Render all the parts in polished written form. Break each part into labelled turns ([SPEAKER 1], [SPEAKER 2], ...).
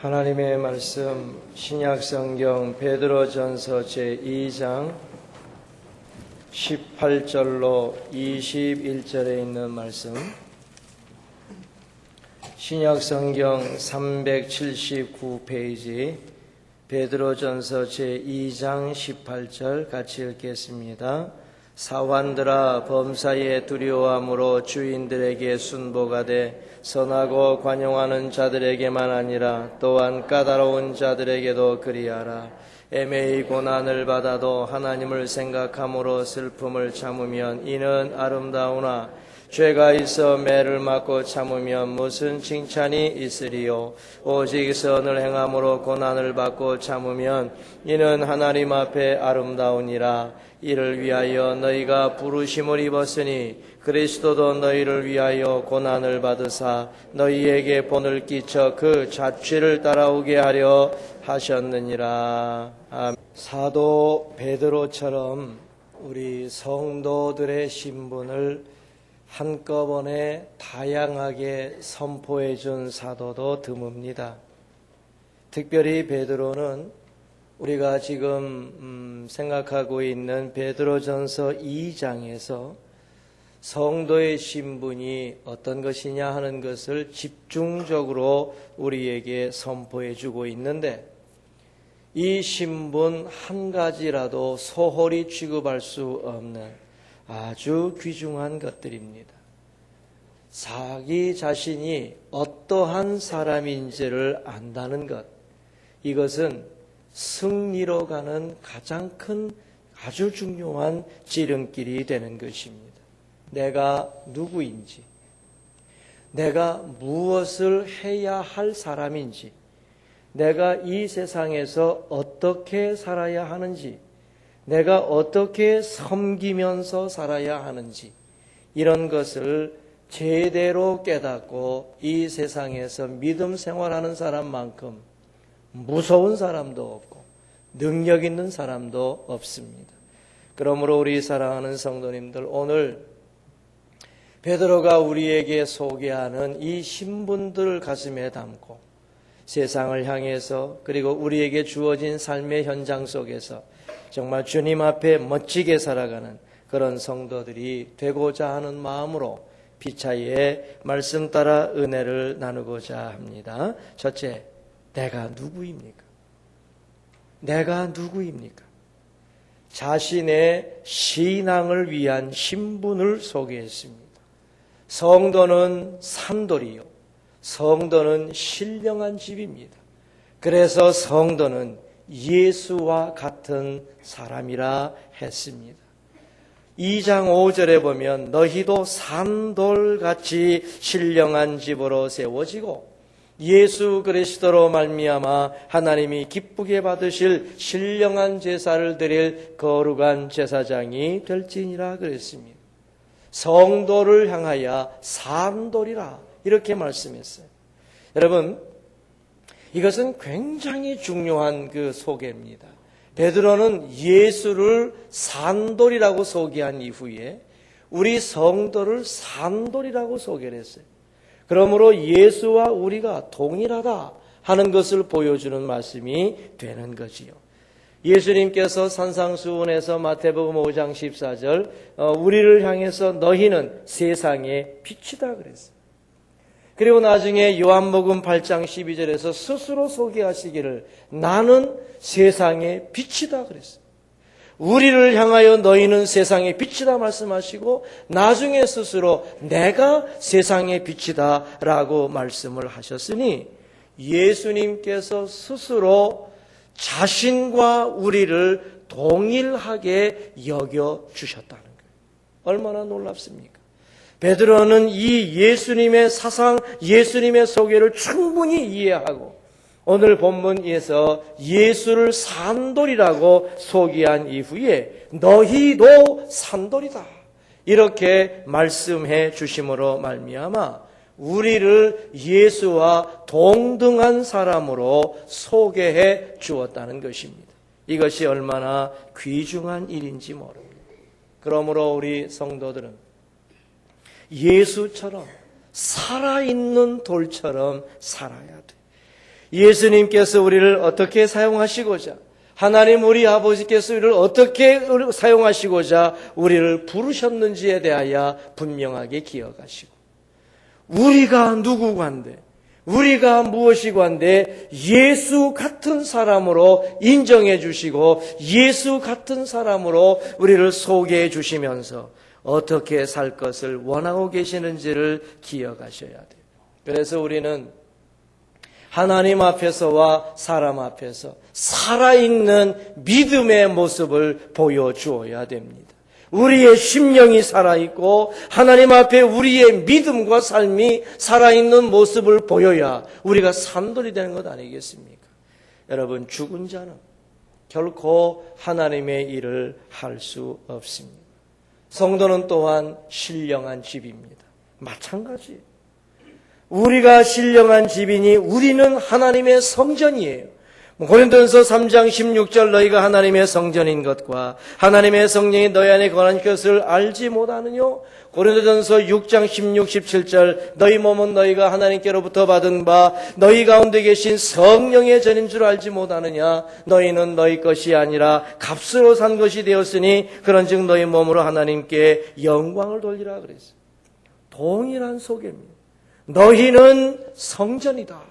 [SPEAKER 1] 하나님의 말씀 신약성경 베드로전서 제2장 18절로 21절에 있는 말씀, 신약성경 379페이지 베드로전서 제2장 18절 같이 읽겠습니다. 사환들아, 범사에 두려워함으로 주인들에게 순복하되 선하고 관용하는 자들에게만 아니라 또한 까다로운 자들에게도 그리하라. 애매히 고난을 받아도 하나님을 생각함으로 슬픔을 참으면 이는 아름다우나 죄가 있어 매를 맞고 참으면 무슨 칭찬이 있으리요. 오직 선을 행함으로 고난을 받고 참으면 이는 하나님 앞에 아름다우니라. 이를 위하여 너희가 부르심을 입었으니 그리스도도 너희를 위하여 고난을 받으사 너희에게 본을 끼쳐 그 자취를 따라오게 하려 하셨느니라. 아멘. 사도 베드로처럼 우리 성도들의 신분을 한꺼번에 다양하게 선포해 준 사도도 드뭅니다. 특별히 베드로는 우리가 지금 생각하고 있는 베드로전서 2장에서 성도의 신분이 어떤 것이냐 하는 것을 집중적으로 우리에게 선포해 주고 있는데, 이 신분 한 가지라도 소홀히 취급할 수 없는 아주 귀중한 것들입니다. 자기 자신이 어떠한 사람인지를 안다는 것, 이것은 승리로 가는 가장 큰 아주 중요한 지름길이 되는 것입니다. 내가 누구인지, 내가 무엇을 해야 할 사람인지, 내가 이 세상에서 어떻게 살아야 하는지, 내가 어떻게 섬기면서 살아야 하는지, 이런 것을 제대로 깨닫고 이 세상에서 믿음 생활하는 사람만큼 무서운 사람도 없고 능력 있는 사람도 없습니다. 그러므로 우리 사랑하는 성도님들, 오늘 베드로가 우리에게 소개하는 이 신분들을 가슴에 담고 세상을 향해서, 그리고 우리에게 주어진 삶의 현장 속에서 정말 주님 앞에 멋지게 살아가는 그런 성도들이 되고자 하는 마음으로 피차에 말씀 따라 은혜를 나누고자 합니다. 첫째, 내가 누구입니까? 내가 누구입니까? 자신의 신앙을 위한 신분을 소개했습니다. 성도는 산돌이요, 성도는 신령한 집입니다. 그래서 성도는 예수와 같은 사람이라 했습니다. 2장 5절에 보면 너희도 산돌같이 신령한 집으로 세워지고 예수 그리스도로 말미암아 하나님이 기쁘게 받으실 신령한 제사를 드릴 거룩한 제사장이 될지니라 그랬습니다. 성도를 향하여 산돌이라 이렇게 말씀했어요. 여러분, 이것은 굉장히 중요한 그 소개입니다. 베드로는 예수를 산돌이라고 소개한 이후에 우리 성도를 산돌이라고 소개를 했어요. 그러므로 예수와 우리가 동일하다 하는 것을 보여주는 말씀이 되는 거지요. 예수님께서 산상수훈에서 마태복음 5장 14절 우리를 향해서 너희는 세상의 빛이다 그랬어요. 그리고 나중에 요한복음 8장 12절에서 스스로 소개하시기를 나는 세상의 빛이다 그랬어요. 우리를 향하여 너희는 세상의 빛이다 말씀하시고 나중에 스스로 내가 세상의 빛이다 라고 말씀을 하셨으니 예수님께서 스스로 자신과 우리를 동일하게 여겨주셨다는 거예요. 얼마나 놀랍습니까? 베드로는 이 예수님의 사상, 예수님의 소개를 충분히 이해하고 오늘 본문에서 예수를 산돌이라고 소개한 이후에 너희도 산돌이다 이렇게 말씀해 주심으로 말미암아 우리를 예수와 동등한 사람으로 소개해 주었다는 것입니다. 이것이 얼마나 귀중한 일인지 모릅니다. 그러므로 우리 성도들은 예수처럼 살아있는 돌처럼 살아야 돼. 예수님께서 우리를 어떻게 사용하시고자, 하나님 우리 아버지께서 우리를 어떻게 사용하시고자 우리를 부르셨는지에 대하여 분명하게 기억하시고, 우리가 누구간데, 우리가 무엇이간데 예수 같은 사람으로 인정해 주시고 예수 같은 사람으로 우리를 소개해 주시면서 어떻게 살 것을 원하고 계시는지를 기억하셔야 돼요. 그래서 우리는 하나님 앞에서와 사람 앞에서 살아있는 믿음의 모습을 보여주어야 됩니다. 우리의 심령이 살아있고 하나님 앞에 우리의 믿음과 삶이 살아있는 모습을 보여야 우리가 산돌이 되는 것 아니겠습니까? 여러분, 죽은 자는 결코 하나님의 일을 할 수 없습니다. 성도는 또한 신령한 집입니다. 마찬가지예요. 우리가 신령한 집이니 우리는 하나님의 성전이에요. 고린도전서 3장 16절 너희가 하나님의 성전인 것과 하나님의 성령이 너희 안에 거하는 것을 알지 못하느뇨? 고린도전서 6장 16, 17절 너희 몸은 너희가 하나님께로부터 받은 바 너희 가운데 계신 성령의 전인 줄 알지 못하느냐? 너희는 너희 것이 아니라 값으로 산 것이 되었으니 그런즉 너희 몸으로 하나님께 영광을 돌리라 그랬어요. 동일한 소개입니다. 너희는 성전이다.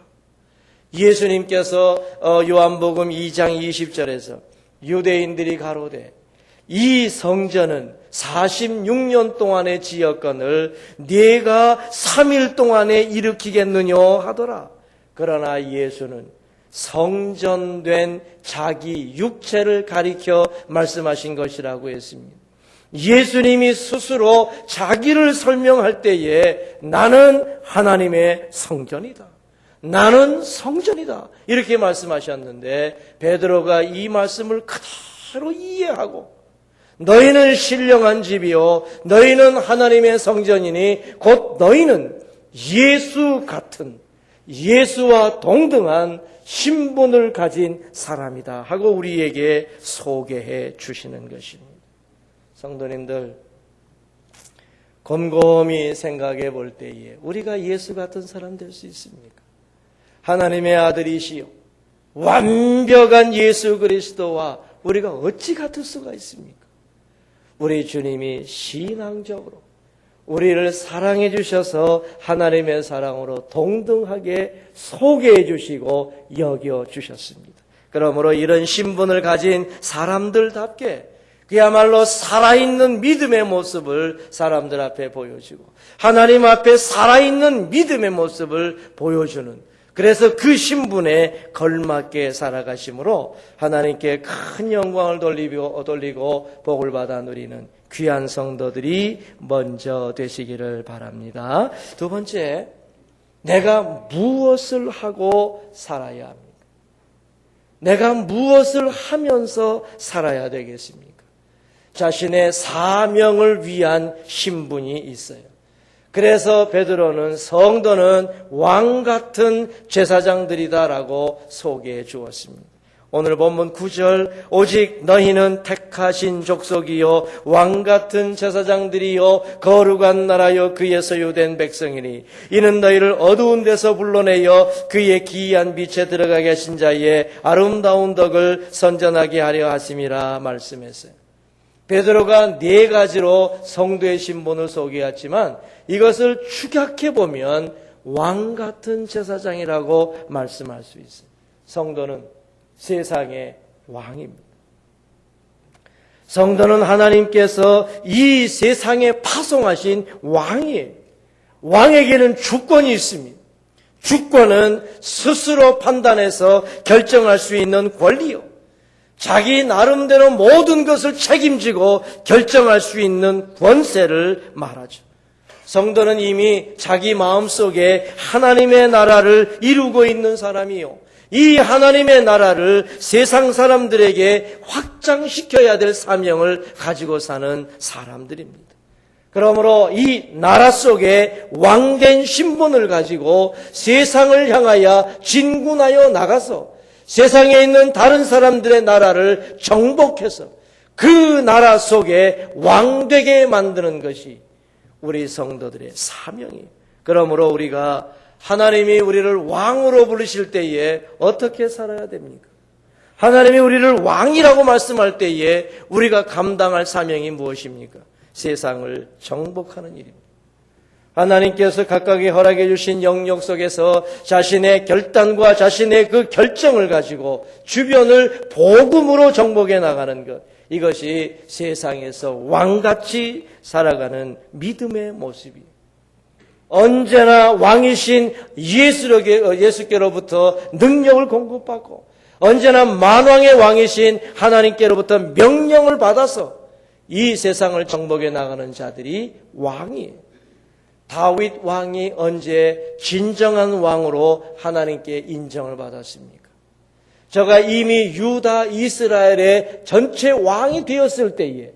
[SPEAKER 1] 예수님께서 요한복음 2장 20절에서 유대인들이 가로되 이 성전은 46년 동안의 지역건을 네가 3일 동안에 일으키겠느냐 하더라. 그러나 예수는 성전된 자기 육체를 가리켜 말씀하신 것이라고 했습니다. 예수님이 스스로 자기를 설명할 때에 나는 하나님의 성전이다. 나는 성전이다. 이렇게 말씀하셨는데 베드로가 이 말씀을 그대로 이해하고 너희는 신령한 집이요 너희는 하나님의 성전이니 곧 너희는 예수 같은 예수와 동등한 신분을 가진 사람이다 하고 우리에게 소개해 주시는 것입니다. 성도님들, 곰곰이 생각해 볼 때에 우리가 예수 같은 사람 될 수 있습니까? 하나님의 아들이시요 완벽한 예수 그리스도와 우리가 어찌 같을 수가 있습니까? 우리 주님이 신앙적으로 우리를 사랑해 주셔서 하나님의 사랑으로 동등하게 소개해 주시고 여겨 주셨습니다. 그러므로 이런 신분을 가진 사람들답게 그야말로 살아있는 믿음의 모습을 사람들 앞에 보여주고 하나님 앞에 살아있는 믿음의 모습을 보여주는, 그래서 그 신분에 걸맞게 살아가심으로 하나님께 큰 영광을 돌리고 복을 받아 누리는 귀한 성도들이 먼저 되시기를 바랍니다. 두 번째, 내가 무엇을 하고 살아야 합니까? 내가 무엇을 하면서 살아야 되겠습니까? 자신의 사명을 위한 신분이 있어요. 그래서 베드로는 성도는 왕 같은 제사장들이다라고 소개해 주었습니다. 오늘 본문 9절 오직 너희는 택하신 족속이요 왕 같은 제사장들이요 거룩한 나라요 그의 소유된 백성이니 이는 너희를 어두운 데서 불러내어 그의 기이한 빛에 들어가게 하신 자의 아름다운 덕을 선전하게 하려 하심이라 말씀했어요. 베드로가 네 가지로 성도의 신분을 소개했지만 이것을 축약해 보면 왕 같은 제사장이라고 말씀할 수 있어요. 성도는 세상의 왕입니다. 성도는 하나님께서 이 세상에 파송하신 왕이에요. 왕에게는 주권이 있습니다. 주권은 스스로 판단해서 결정할 수 있는 권리요. 자기 나름대로 모든 것을 책임지고 결정할 수 있는 권세를 말하죠. 성도는 이미 자기 마음속에 하나님의 나라를 이루고 있는 사람이요. 이 하나님의 나라를 세상 사람들에게 확장시켜야 될 사명을 가지고 사는 사람들입니다. 그러므로 이 나라 속에 왕된 신분을 가지고 세상을 향하여 진군하여 나가서 세상에 있는 다른 사람들의 나라를 정복해서 그 나라 속에 왕되게 만드는 것이 우리 성도들의 사명이에요. 그러므로 우리가 하나님이 우리를 왕으로 부르실 때에 어떻게 살아야 됩니까? 하나님이 우리를 왕이라고 말씀할 때에 우리가 감당할 사명이 무엇입니까? 세상을 정복하는 일입니다. 하나님께서 각각이 허락해 주신 영역 속에서 자신의 결단과 자신의 그 결정을 가지고 주변을 복음으로 정복해 나가는 것, 이것이 세상에서 왕같이 살아가는 믿음의 모습이에요. 언제나 왕이신 예수께로부터 능력을 공급받고 언제나 만왕의 왕이신 하나님께로부터 명령을 받아서 이 세상을 정복해 나가는 자들이 왕이에요. 다윗 왕이 언제 진정한 왕으로 하나님께 인정을 받았습니까? 저가 이미 유다 이스라엘의 전체 왕이 되었을 때에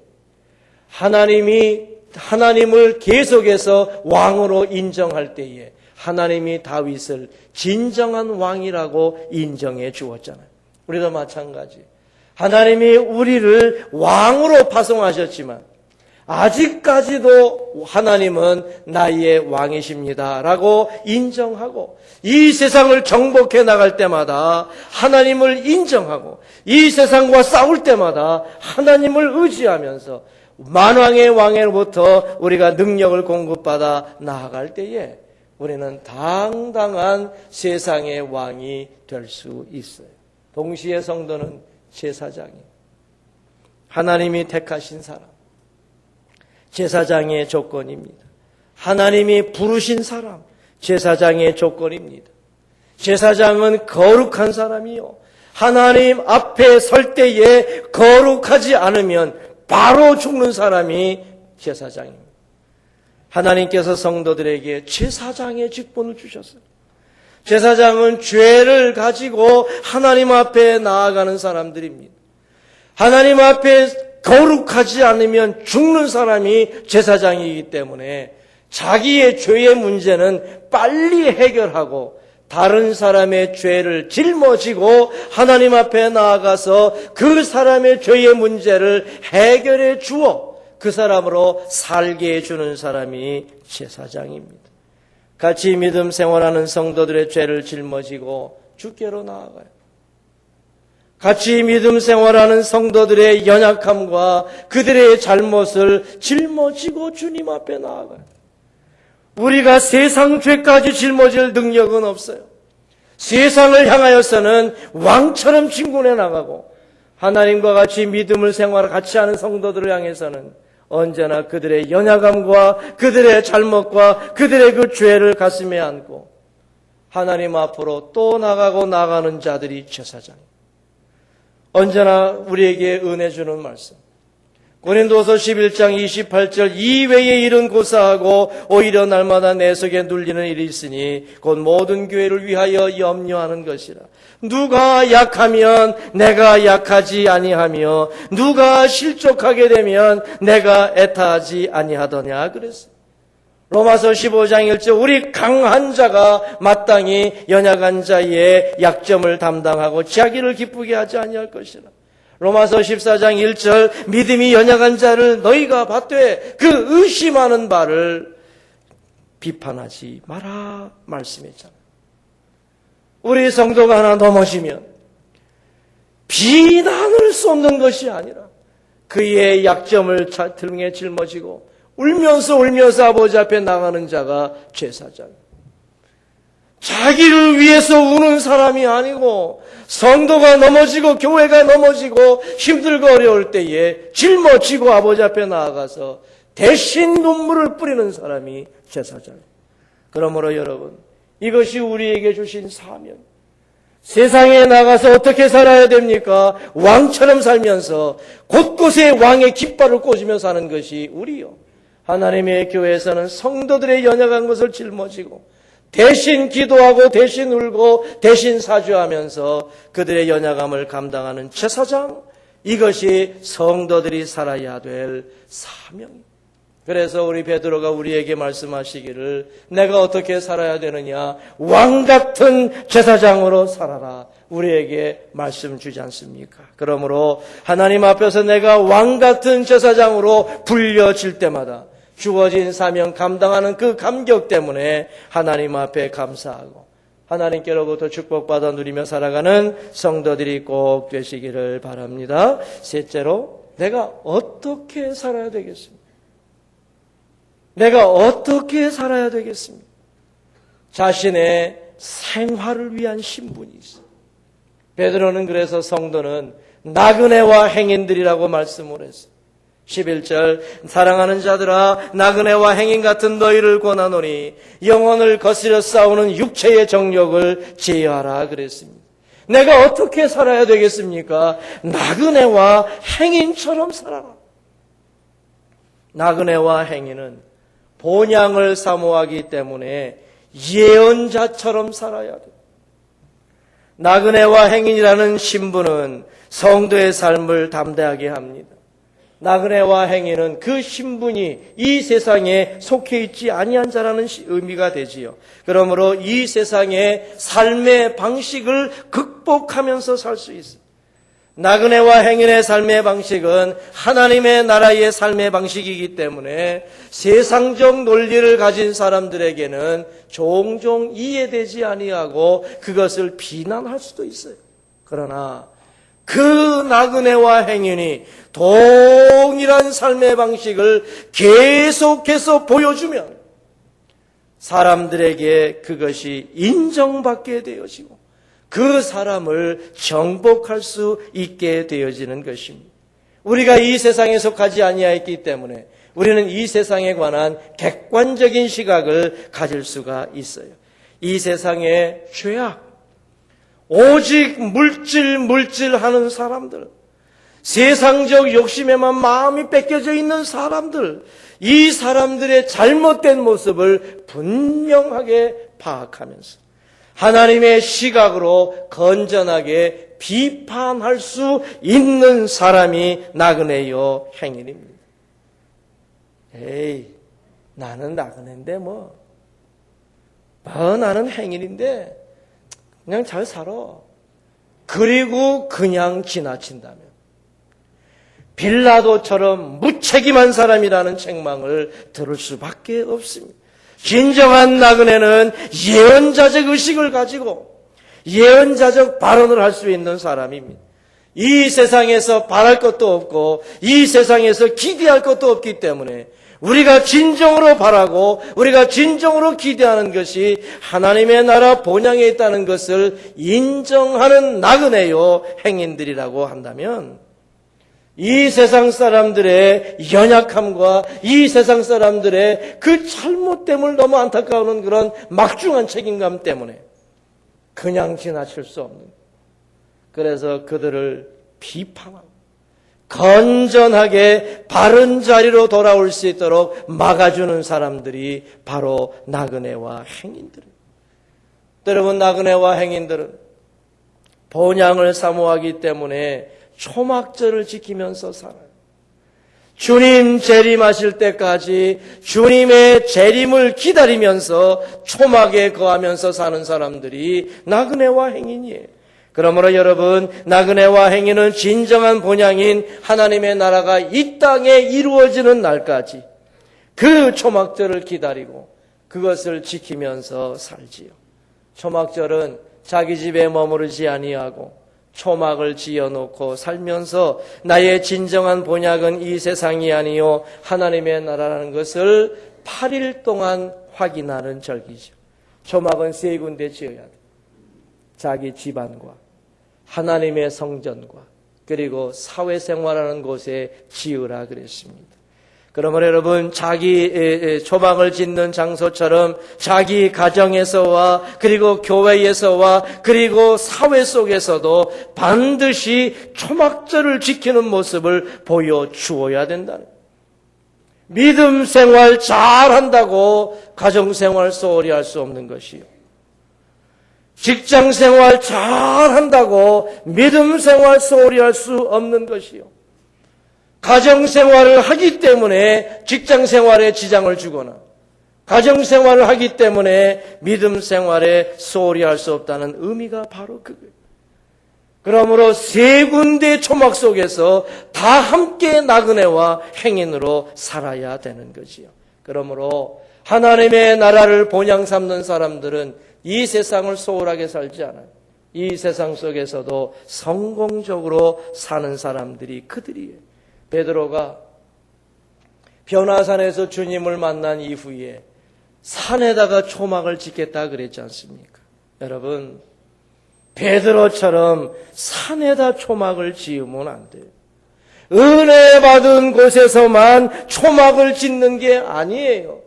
[SPEAKER 1] 하나님을 계속해서 왕으로 인정할 때에 하나님이 다윗을 진정한 왕이라고 인정해 주었잖아요. 우리도 마찬가지. 하나님이 우리를 왕으로 파송하셨지만 아직까지도 하나님은 나의 왕이십니다 라고 인정하고 이 세상을 정복해 나갈 때마다 하나님을 인정하고 이 세상과 싸울 때마다 하나님을 의지하면서 만왕의 왕으로부터 우리가 능력을 공급받아 나아갈 때에 우리는 당당한 세상의 왕이 될 수 있어요. 동시에 성도는 제사장이에요. 하나님이 택하신 사람, 제사장의 조건입니다. 하나님이 부르신 사람, 제사장의 조건입니다. 제사장은 거룩한 사람이요, 하나님 앞에 설 때에 거룩하지 않으면 바로 죽는 사람이 제사장입니다. 하나님께서 성도들에게 제사장의 직분을 주셨어요. 제사장은 죄를 가지고 하나님 앞에 나아가는 사람들입니다. 하나님 앞에 거룩하지 않으면 죽는 사람이 제사장이기 때문에 자기의 죄의 문제는 빨리 해결하고 다른 사람의 죄를 짊어지고 하나님 앞에 나아가서 그 사람의 죄의 문제를 해결해 주어 그 사람으로 살게 해주는 사람이 제사장입니다. 같이 믿음 생활하는 성도들의 죄를 짊어지고 주께로 나아가요. 같이 믿음 생활하는 성도들의 연약함과 그들의 잘못을 짊어지고 주님 앞에 나아가요. 우리가 세상 죄까지 짊어질 능력은 없어요. 세상을 향하여서는 왕처럼 진군해 나가고 하나님과 같이 믿음을 생활 같이 하는 성도들을 향해서는 언제나 그들의 연약함과 그들의 잘못과 그들의 그 죄를 가슴에 안고 하나님 앞으로 또 나가는 자들이 제사장입니다. 언제나 우리에게 은혜 주는 말씀. 고린도서 11장 28절 이외의 일은 고사하고 오히려 날마다 내 속에 눌리는 일이 있으니 곧 모든 교회를 위하여 염려하는 것이라. 누가 약하면 내가 약하지 아니하며 누가 실족하게 되면 내가 애타하지 아니하더냐 그랬어요. 로마서 15장 1절 우리 강한 자가 마땅히 연약한 자의 약점을 담당하고 자기를 기쁘게 하지 아니할 것이라. 로마서 14장 1절 믿음이 연약한 자를 너희가 받되 그 의심하는 바를 비판하지 마라 말씀했잖아요. 우리 성도가 하나 넘어지면 비난을 쏟는 것이 아니라 그의 약점을 등에 짊어지고 울면서 아버지 앞에 나가는 자가 제사장입니다. 자기를 위해서 우는 사람이 아니고 성도가 넘어지고 교회가 넘어지고 힘들고 어려울 때에 짊어지고 아버지 앞에 나아가서 대신 눈물을 뿌리는 사람이 제사장입니다. 그러므로 여러분, 이것이 우리에게 주신 사명. 세상에 나가서 어떻게 살아야 됩니까? 왕처럼 살면서 곳곳에 왕의 깃발을 꽂으며 사는 것이 우리요. 하나님의 교회에서는 성도들의 연약한 것을 짊어지고 대신 기도하고 대신 울고 대신 사죄하면서 그들의 연약함을 감당하는 제사장, 이것이 성도들이 살아야 될 사명입니다. 그래서 우리 베드로가 우리에게 말씀하시기를 내가 어떻게 살아야 되느냐, 왕 같은 제사장으로 살아라, 우리에게 말씀 주지 않습니까? 그러므로 하나님 앞에서 내가 왕 같은 제사장으로 불려질 때마다 주어진 사명 감당하는 그 감격 때문에 하나님 앞에 감사하고 하나님께로부터 축복받아 누리며 살아가는 성도들이 꼭 되시기를 바랍니다. 셋째로, 내가 어떻게 살아야 되겠습니까? 내가 어떻게 살아야 되겠습니까? 자신의 생활을 위한 신분이 있어요. 베드로는 그래서 성도는 나그네와 행인들이라고 말씀을 했어요. 11절, 사랑하는 자들아, 나그네와 행인 같은 너희를 권하노니 영혼을 거스려 싸우는 육체의 정욕을 제어하라 그랬습니다. 내가 어떻게 살아야 되겠습니까? 나그네와 행인처럼 살아라. 나그네와 행인은 본향을 사모하기 때문에 예언자처럼 살아야 돼. 나그네와 행인이라는 신분은 성도의 삶을 담대하게 합니다. 나그네와 행인은 그 신분이 이 세상에 속해 있지 아니한 자라는 의미가 되지요. 그러므로 이 세상의 삶의 방식을 극복하면서 살 수 있어요. 나그네와 행인의 삶의 방식은 하나님의 나라의 삶의 방식이기 때문에 세상적 논리를 가진 사람들에게는 종종 이해되지 아니하고 그것을 비난할 수도 있어요. 그러나 그 나그네와 행인이 동일한 삶의 방식을 계속해서 보여주면 사람들에게 그것이 인정받게 되어지고 그 사람을 정복할 수 있게 되어지는 것입니다. 우리가 이 세상에 속하지 아니하였기 때문에 우리는 이 세상에 관한 객관적인 시각을 가질 수가 있어요. 이 세상의 죄악, 오직 물질하는 사람들, 세상적 욕심에만 마음이 뺏겨져 있는 사람들, 이 사람들의 잘못된 모습을 분명하게 파악하면서 하나님의 시각으로 건전하게 비판할 수 있는 사람이 나그네요 행인입니다. 에이, 나는 나그네인데 나는 행인인데 그냥 잘 살아. 그리고 그냥 지나친다면 빌라도처럼 무책임한 사람이라는 책망을 들을 수밖에 없습니다. 진정한 나그네는 예언자적 의식을 가지고 예언자적 발언을 할 수 있는 사람입니다. 이 세상에서 바랄 것도 없고 이 세상에서 기대할 것도 없기 때문에 우리가 진정으로 바라고 우리가 진정으로 기대하는 것이 하나님의 나라 본향에 있다는 것을 인정하는 나그네요 행인들이라고 한다면 이 세상 사람들의 연약함과 이 세상 사람들의 그 잘못됨을 너무 안타까워하는 그런 막중한 책임감 때문에 그냥 지나칠 수 없는, 그래서 그들을 비판하고 건전하게 바른 자리로 돌아올 수 있도록 막아주는 사람들이 바로 나그네와 행인들입니다. 여러분, 나그네와 행인들은 본향을 사모하기 때문에 초막절을 지키면서 살아요. 주님 재림하실 때까지 주님의 재림을 기다리면서 초막에 거하면서 사는 사람들이 나그네와 행인이에요. 그러므로 여러분, 나그네와 행인은 진정한 본향인 하나님의 나라가 이 땅에 이루어지는 날까지 그 초막절을 기다리고 그것을 지키면서 살지요. 초막절은 자기 집에 머무르지 아니하고 초막을 지어놓고 살면서 나의 진정한 본향은 이 세상이 아니요 하나님의 나라라는 것을 8일 동안 확인하는 절기죠. 초막은 3군데 지어야 돼. 자기 집안과 하나님의 성전과 그리고 사회생활하는 곳에 지으라 그랬습니다. 그러므로 여러분, 자기 초막을 짓는 장소처럼 자기 가정에서와 그리고 교회에서와 그리고 사회 속에서도 반드시 초막절을 지키는 모습을 보여주어야 된다는 거예요. 믿음 생활 잘한다고 가정생활 소홀히 할 수 없는 것이요. 직장생활 잘한다고 믿음생활 소홀히 할 수 없는 것이요. 가정생활을 하기 때문에 직장생활에 지장을 주거나 가정생활을 하기 때문에 믿음생활에 소홀히 할 수 없다는 의미가 바로 그거예요. 그러므로 3군데 초막 속에서 다 함께 나그네와 행인으로 살아야 되는 거지요. 그러므로 하나님의 나라를 본향 삼는 사람들은 이 세상을 소홀하게 살지 않아요. 이 세상 속에서도 성공적으로 사는 사람들이 그들이에요. 베드로가 변화산에서 주님을 만난 이후에 산에다가 초막을 짓겠다 그랬지 않습니까? 여러분, 베드로처럼 산에다 초막을 지으면 안 돼요. 은혜 받은 곳에서만 초막을 짓는 게 아니에요.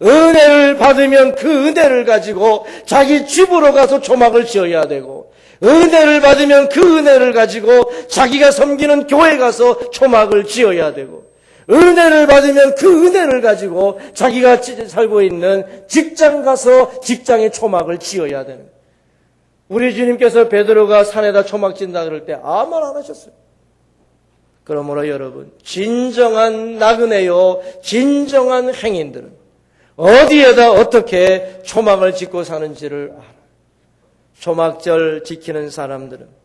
[SPEAKER 1] 은혜를 받으면 그 은혜를 가지고 자기 집으로 가서 초막을 지어야 되고, 은혜를 받으면 그 은혜를 가지고 자기가 섬기는 교회 가서 초막을 지어야 되고, 은혜를 받으면 그 은혜를 가지고 자기가 살고 있는 직장 가서 직장에 초막을 지어야 되는 거예요. 우리 주님께서 베드로가 산에다 초막 짓는다 그럴 때 아무 말 안 하셨어요. 그러므로 여러분, 진정한 나그네요, 진정한 행인들은 어디에다 어떻게 초막을 짓고 사는지를 알아요. 초막절 지키는 사람들은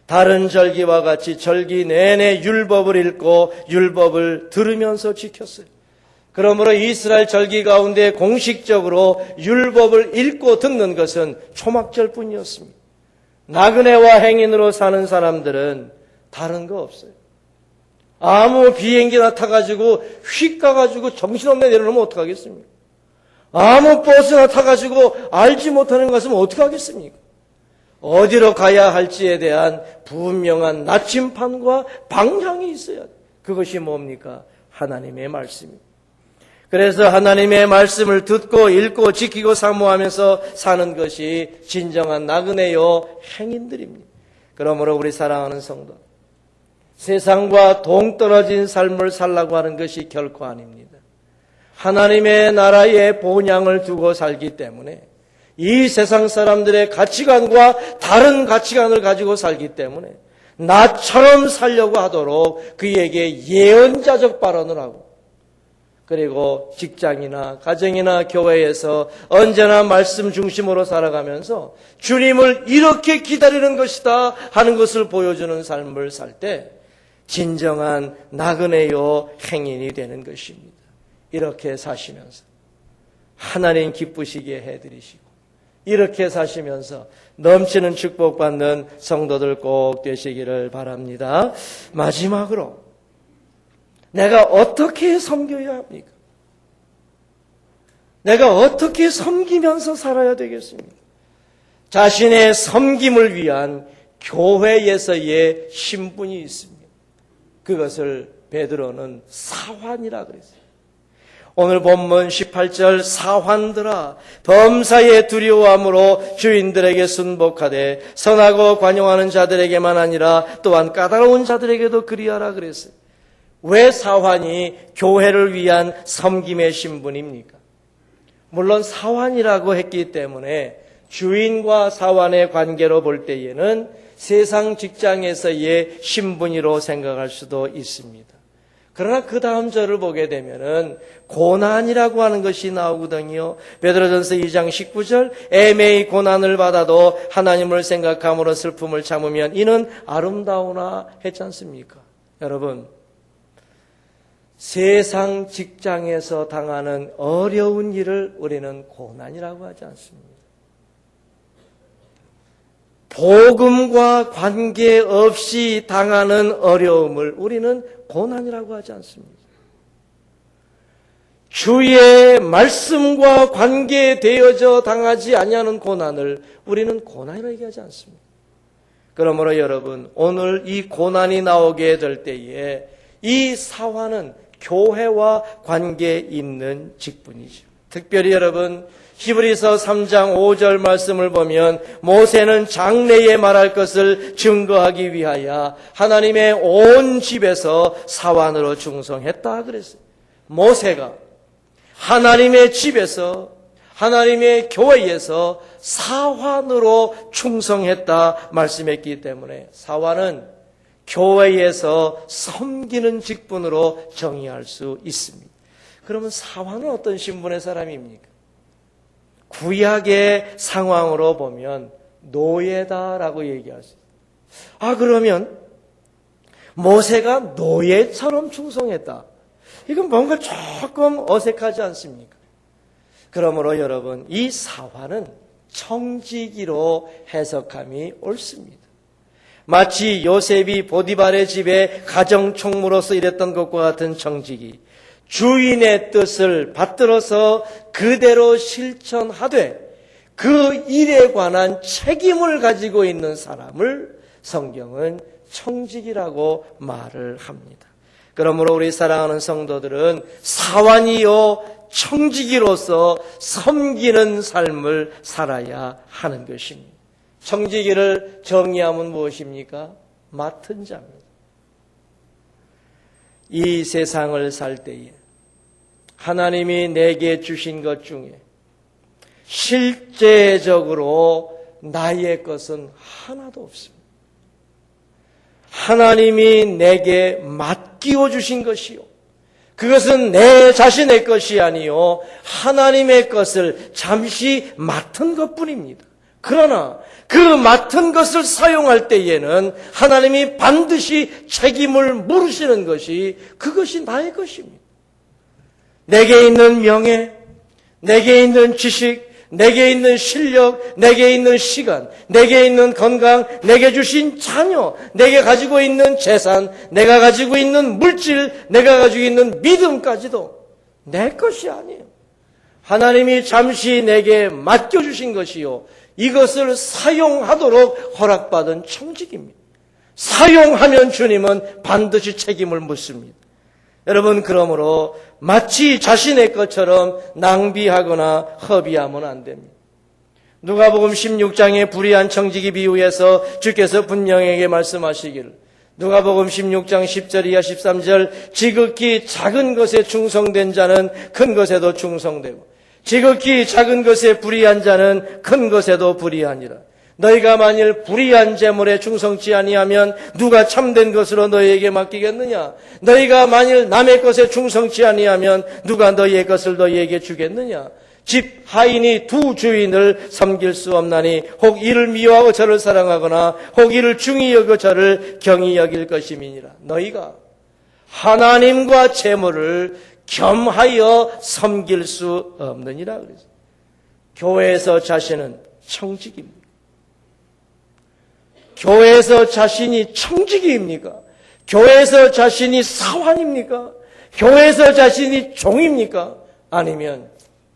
[SPEAKER 1] 다른 절기와 같이 절기 내내 율법을 읽고 율법을 들으면서 지켰어요. 그러므로 이스라엘 절기 가운데 공식적으로 율법을 읽고 듣는 것은 초막절뿐이었습니다. 나그네와 행인으로 사는 사람들은 다른 거 없어요. 아무 비행기나 타가지고 휙 가가지고 정신없게 내려놓으면 어떡하겠습니까? 아무 버스나 타가지고 알지 못하는 것은 어떡하겠습니까? 어디로 가야 할지에 대한 분명한 나침판과 방향이 있어야 돼요. 그것이 뭡니까? 하나님의 말씀입니다. 그래서 하나님의 말씀을 듣고 읽고 지키고 사모하면서 사는 것이 진정한 나그네요 행인들입니다. 그러므로 우리 사랑하는 성도, 세상과 동떨어진 삶을 살라고 하는 것이 결코 아닙니다. 하나님의 나라의 본향을 두고 살기 때문에, 이 세상 사람들의 가치관과 다른 가치관을 가지고 살기 때문에 나처럼 살려고 하도록 그에게 예언자적 발언을 하고, 그리고 직장이나 가정이나 교회에서 언제나 말씀 중심으로 살아가면서 주님을 이렇게 기다리는 것이다 하는 것을 보여주는 삶을 살 때 진정한 나그네요 행인이 되는 것입니다. 이렇게 사시면서 하나님 기쁘시게 해드리시고, 이렇게 사시면서 넘치는 축복받는 성도들 꼭 되시기를 바랍니다. 마지막으로 내가 어떻게 섬겨야 합니까? 내가 어떻게 섬기면서 살아야 되겠습니까? 자신의 섬김을 위한 교회에서의 신분이 있습니다. 그것을 베드로는 사환이라 그랬어요. 오늘 본문 18절, 사환들아 범사에 두려워함으로 주인들에게 순복하되 선하고 관용하는 자들에게만 아니라 또한 까다로운 자들에게도 그리하라 그랬어요. 왜 사환이 교회를 위한 섬김의 신분입니까? 물론 사환이라고 했기 때문에 주인과 사환의 관계로 볼 때에는 세상 직장에서의 신분이로 생각할 수도 있습니다. 그러나 그 다음 절을 보게 되면은 고난이라고 하는 것이 나오거든요. 베드로전서 2장 19절, 애매히 고난을 받아도 하나님을 생각함으로 슬픔을 참으면 이는 아름다우나 했지 않습니까? 여러분, 세상 직장에서 당하는 어려운 일을 우리는 고난이라고 하지 않습니다. 복음과 관계없이 당하는 어려움을 우리는 고난이라고 하지 않습니다. 주의 말씀과 관계되어져 당하지 아니하는 고난을 우리는 고난이라고 얘기하지 않습니다. 그러므로 여러분, 오늘 이 고난이 나오게 될 때에 이 사화는 교회와 관계 있는 직분이죠. 특별히 여러분, 히브리서 3장 5절 말씀을 보면 모세는 장래에 말할 것을 증거하기 위하여 하나님의 온 집에서 사환으로 충성했다 그랬어요. 모세가 하나님의 집에서, 하나님의 교회에서 사환으로 충성했다 말씀했기 때문에 사환은 교회에서 섬기는 직분으로 정의할 수 있습니다. 그러면 사환은 어떤 신분의 사람입니까? 구약의 상황으로 보면 노예다라고 얘기할 수 있어요. 그러면 모세가 노예처럼 충성했다. 이건 뭔가 조금 어색하지 않습니까? 그러므로 여러분, 이 사화는 청지기로 해석함이 옳습니다. 마치 요셉이 보디발의 집에 가정총무로서 일했던 것과 같은 청지기, 주인의 뜻을 받들어서 그대로 실천하되 그 일에 관한 책임을 가지고 있는 사람을 성경은 청지기라고 말을 합니다. 그러므로 우리 사랑하는 성도들은 사환이요 청지기로서 섬기는 삶을 살아야 하는 것입니다. 청지기를 정의하면 무엇입니까? 맡은 자입니다. 이 세상을 살 때에 하나님이 내게 주신 것 중에 실제적으로 나의 것은 하나도 없습니다. 하나님이 내게 맡기어 주신 것이요, 그것은 내 자신의 것이 아니요 하나님의 것을 잠시 맡은 것뿐입니다. 그러나 그 맡은 것을 사용할 때에는 하나님이 반드시 책임을 물으시는 것이, 그것이 나의 것입니다. 내게 있는 명예, 내게 있는 지식, 내게 있는 실력, 내게 있는 시간, 내게 있는 건강, 내게 주신 자녀, 내게 가지고 있는 재산, 내가 가지고 있는 물질, 내가 가지고 있는 믿음까지도 내 것이 아니에요. 하나님이 잠시 내게 맡겨주신 것이요, 이것을 사용하도록 허락받은 청직입니다. 사용하면 주님은 반드시 책임을 묻습니다. 여러분, 그러므로 마치 자신의 것처럼 낭비하거나 허비하면 안 됩니다. 누가복음 16장의 불의한 청지기 비유에서 주께서 분명하게 말씀하시기를, 누가복음 16장 10절 이하 13절, 지극히 작은 것에 충성된 자는 큰 것에도 충성되고 지극히 작은 것에 불의한 자는 큰 것에도 불의하니라. 너희가 만일 불의한 재물에 충성치 아니하면 누가 참된 것으로 너희에게 맡기겠느냐? 너희가 만일 남의 것에 충성치 아니하면 누가 너희의 것을 너희에게 주겠느냐? 집 하인이 두 주인을 섬길 수 없나니 혹 이를 미워하고 저를 사랑하거나 혹 이를 중히 여겨 저를 경히 여길 것임이니라. 너희가 하나님과 재물을 겸하여 섬길 수 없느니라 그랬어요. 교회에서 자신은 청직입니다. 교회에서 자신이 청지기입니까? 교회에서 자신이 사환입니까? 교회에서 자신이 종입니까? 아니면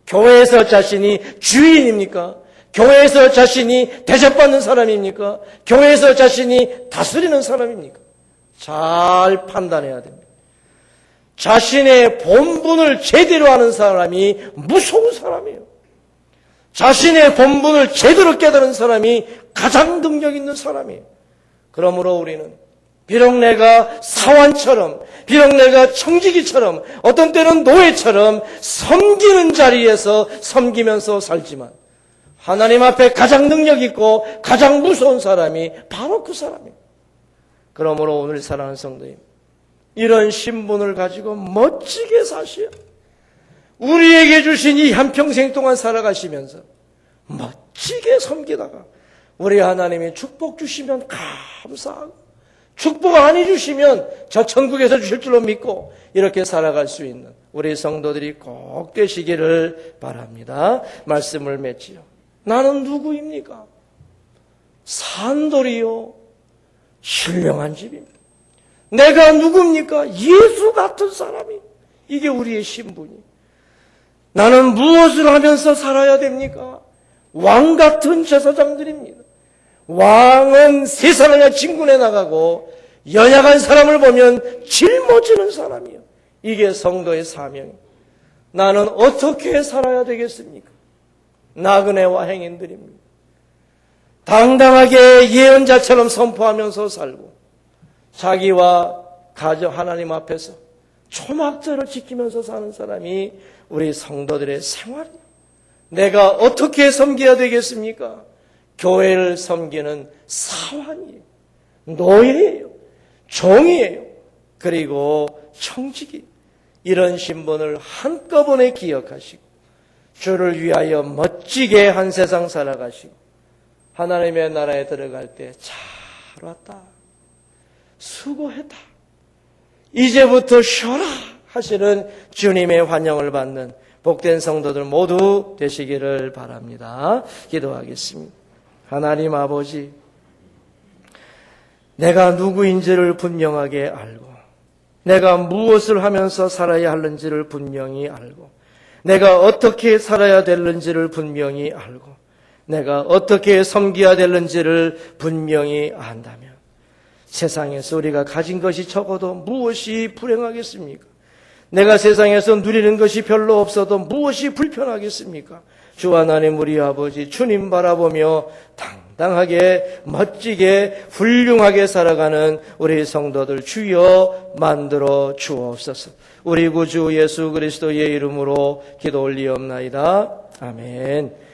[SPEAKER 1] 교회에서 자신이 주인입니까? 교회에서 자신이 대접받는 사람입니까? 교회에서 자신이 다스리는 사람입니까? 잘 판단해야 됩니다. 자신의 본분을 제대로 하는 사람이 무서운 사람이에요. 자신의 본분을 제대로 깨달은 사람이 가장 능력 있는 사람이에요. 그러므로 우리는 비록 내가 사환처럼, 비록 내가 청지기처럼, 어떤 때는 노예처럼 섬기는 자리에서 섬기면서 살지만 하나님 앞에 가장 능력 있고 가장 무서운 사람이 바로 그 사람이에요. 그러므로 오늘 사랑하는 성도님, 이런 신분을 가지고 멋지게 사시오. 우리에게 주신 이 한평생 동안 살아가시면서 멋지게 섬기다가 우리 하나님이 축복 주시면 감사하고, 축복 안 해주시면 저 천국에서 주실 줄로 믿고 이렇게 살아갈 수 있는 우리 성도들이 꼭 되시기를 바랍니다. 말씀을 맺지요. 나는 누구입니까? 산돌이요, 신령한 집입니다. 내가 누굽니까? 예수 같은 사람이. 이게 우리의 신분이에요. 나는 무엇을 하면서 살아야 됩니까? 왕 같은 제사장들입니다. 왕은 세상을 진군해 나가고 연약한 사람을 보면 짊어지는 사람이에요. 이게 성도의 사명이에요. 나는 어떻게 살아야 되겠습니까? 나그네와 행인들입니다. 당당하게 예언자처럼 선포하면서 살고 자기와 가정 하나님 앞에서 초막절을 지키면서 사는 사람이 우리 성도들의 생활이에요. 내가 어떻게 섬겨야 되겠습니까? 교회를 섬기는 사환이에요. 노예예요. 종이에요. 그리고 청지기. 이런 신분을 한꺼번에 기억하시고 주를 위하여 멋지게 한 세상 살아가시고 하나님의 나라에 들어갈 때 잘 왔다, 수고했다, 이제부터 쉬어라 하시는 주님의 환영을 받는 복된 성도들 모두 되시기를 바랍니다. 기도하겠습니다. 하나님 아버지, 내가 누구인지를 분명하게 알고, 내가 무엇을 하면서 살아야 하는지를 분명히 알고, 내가 어떻게 살아야 되는지를 분명히 알고, 내가 어떻게 섬겨야 되는지를 분명히 안다면 세상에서 우리가 가진 것이 적어도 무엇이 불행하겠습니까? 내가 세상에서 누리는 것이 별로 없어도 무엇이 불편하겠습니까? 주 하나님 우리 아버지 주님 바라보며 당당하게 멋지게 훌륭하게 살아가는 우리 성도들 주여 만들어 주옵소서. 우리 구주 예수 그리스도의 이름으로 기도 올리옵나이다. 아멘.